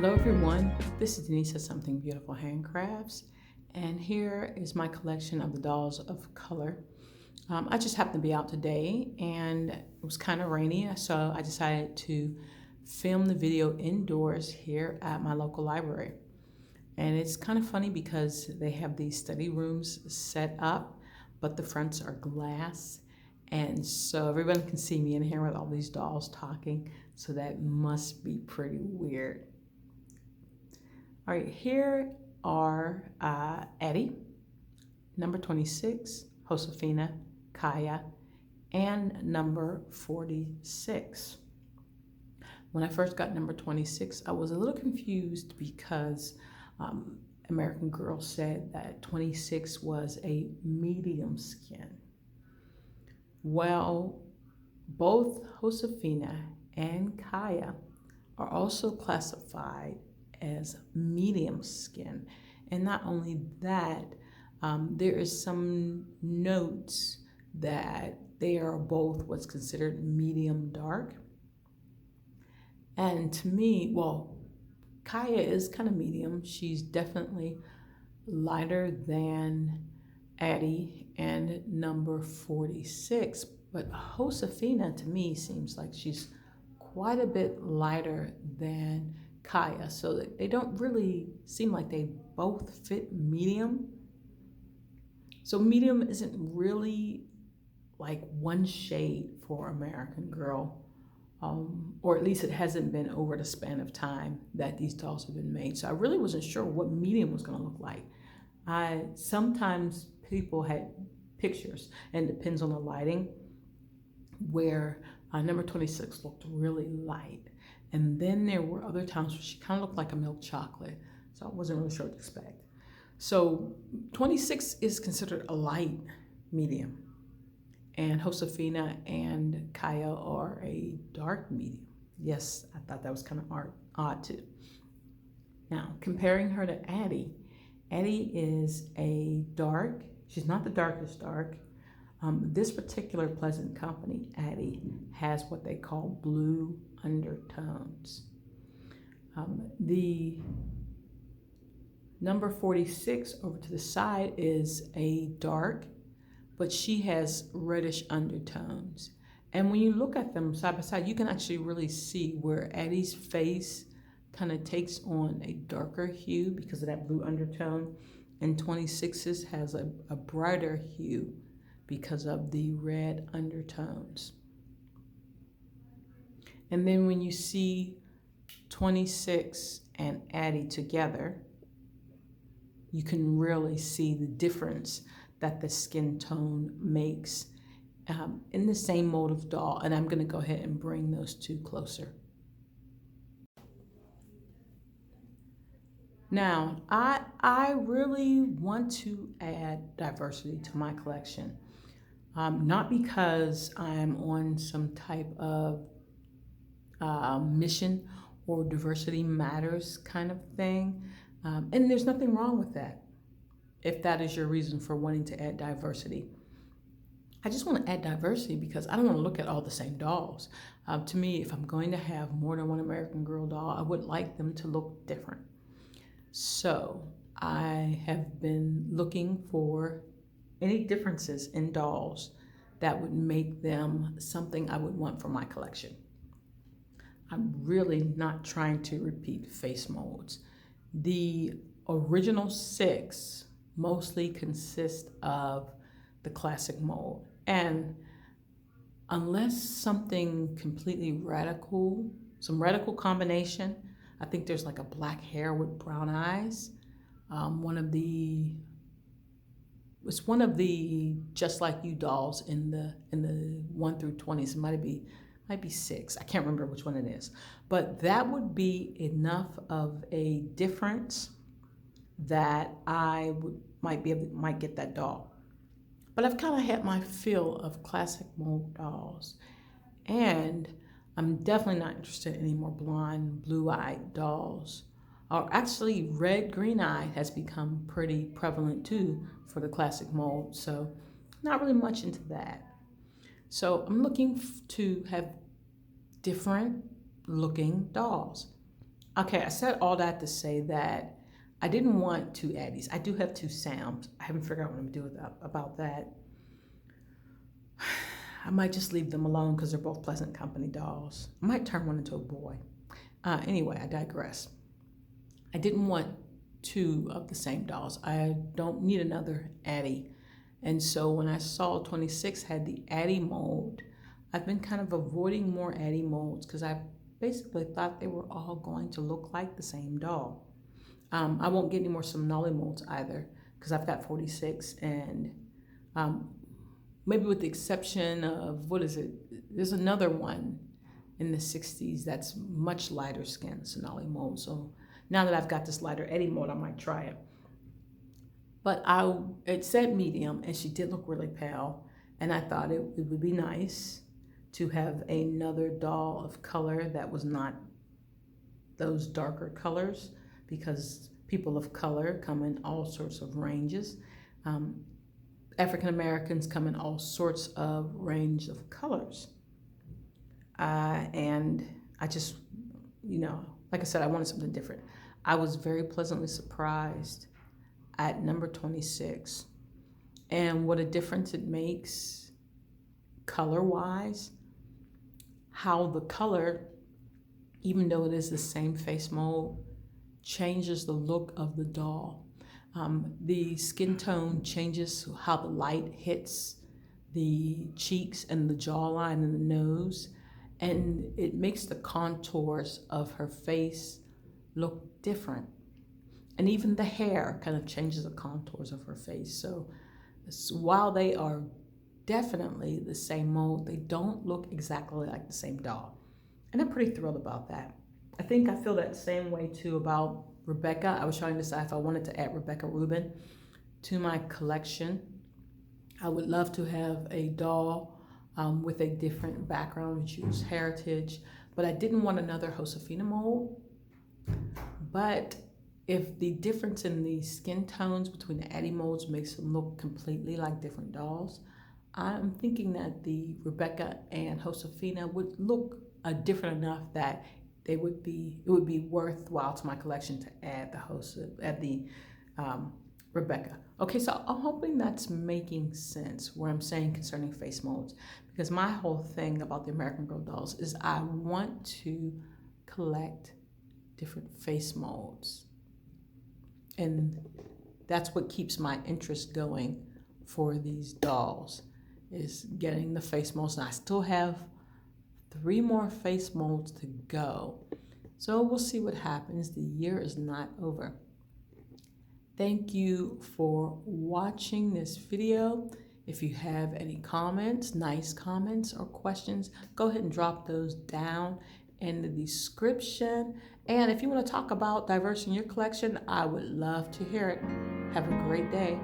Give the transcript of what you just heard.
Hello everyone, this is Denise at Something Beautiful Handcrafts, and here is my collection of the dolls of color. I just happened to be out today and it was kind of rainy, so I decided to film the video indoors here at my local library. And it's kind of funny because they have these study rooms set up, but the fronts are glass. And so everyone can see me in here with all these dolls talking, so that must be pretty weird. All right, here are Eddie, number 26, Josefina, Kaya, and number 46. When I first got number 26, I was a little confused because American Girl said that 26 was a medium skin. Well, both Josefina and Kaya are also classified as medium skin. And not only that, there is some notes that they are both what's considered medium dark. And to me, well, Kaya is kind of medium. She's definitely lighter than Addie and number 46. But Josefina to me seems like she's quite a bit lighter than Kaya, so they don't really seem like they both fit medium. So medium isn't really like one shade for American Girl, or at least it hasn't been over the span of time that these dolls have been made. So I really wasn't sure what medium was going to look like. Sometimes people had pictures, and it depends on the lighting, where number 26 looked really light. And then there were other times where she kind of looked like a milk chocolate. So I wasn't really sure what to expect. So 26 is considered a light medium. And Josefina and Kaya are a dark medium. Yes, I thought that was kind of odd too. Now, comparing her to Addie, Addie is a dark, she's not the darkest dark. This particular Pleasant Company, Addie, has what they call blue undertones. The number 46 over to the side is a dark, but she has reddish undertones. And when you look at them side by side, you can actually really see where Addie's face kind of takes on a darker hue because of that blue undertone, and 26's has a brighter hue because of the red undertones. And then when you see 26 and Addie together, you can really see the difference that the skin tone makes in the same mold of doll. And I'm going to go ahead and bring those two closer. Now, I really want to add diversity to my collection. Not because I'm on some type of mission or diversity matters kind of thing. And there's nothing wrong with that, if that is your reason for wanting to add diversity. I just want to add diversity because I don't want to look at all the same dolls. To me, if I'm going to have more than one American Girl doll, I would like them to look different. So I have been looking for any differences in dolls that would make them something I would want for my collection. I'm really not trying to repeat face molds. The original 6 mostly consist of the classic mold. And unless something completely radical, some radical combination, I think there's like a black hair with brown eyes. It's one of the Just Like You dolls in the 1 through 20s. It might be 6. I can't remember which one it is. But that would be enough of a difference that I might get that doll. But I've kind of had my fill of classic mold dolls, and I'm definitely not interested in any more blonde, blue-eyed dolls. Or actually, red, green-eyed has become pretty prevalent too for the classic mold, so not really much into that. So I'm looking to have different looking dolls. Okay, I said all that to say that I didn't want two Addies. I do have two Sams. I haven't figured out what I'm gonna do about that. I might just leave them alone because they're both pleasant company dolls. I might turn one into a boy. Anyway, I digress. I didn't want two of the same dolls. I don't need another Addie. And so when I saw 26 had the Addie mold, I've been kind of avoiding more Addie molds because I basically thought they were all going to look like the same doll. I won't get any more Somnolly molds either because I've got 46 and maybe with the exception of, what is it? There's another one in the 60s that's much lighter skin, Sonali mold. So now that I've got this lighter Eddie mold, I might try it. But it said medium, and she did look really pale, and I thought it would be nice to have another doll of color that was not those darker colors, because people of color come in all sorts of ranges. African Americans come in all sorts of range of colors. And I just, like I said, I wanted something different. I was very pleasantly surprised at number 26 and what a difference it makes color-wise, how the color, even though it is the same face mold, changes the look of the doll. The skin tone changes how the light hits the cheeks and the jawline and the nose, and it makes the contours of her face look different. And even the hair kind of changes the contours of her face. So while they are definitely the same mold, they don't look exactly like the same doll. And I'm pretty thrilled about that. I think I feel that same way too about Rebecca. I was trying to decide if I wanted to add Rebecca Rubin to my collection. I would love to have a doll with a different background, Jewish heritage, but I didn't want another Josefina mold. But if the difference in the skin tones between the Addie molds makes them look completely like different dolls, I'm thinking that the Rebecca and Josefina would look different enough that it would be worthwhile to my collection to add the Rebecca. Okay, so I'm hoping that's making sense what I'm saying concerning face molds, because my whole thing about the American Girl dolls is I want to collect different face molds, and that's what keeps my interest going for these dolls, is getting the face molds. And I still have 3 more face molds to go. So we'll see what happens. The year is not over. Thank you for watching this video. If you have any comments, nice comments or questions, go ahead and drop those down in the description. And if you want to talk about diversing your collection, I would love to hear it. Have a great day.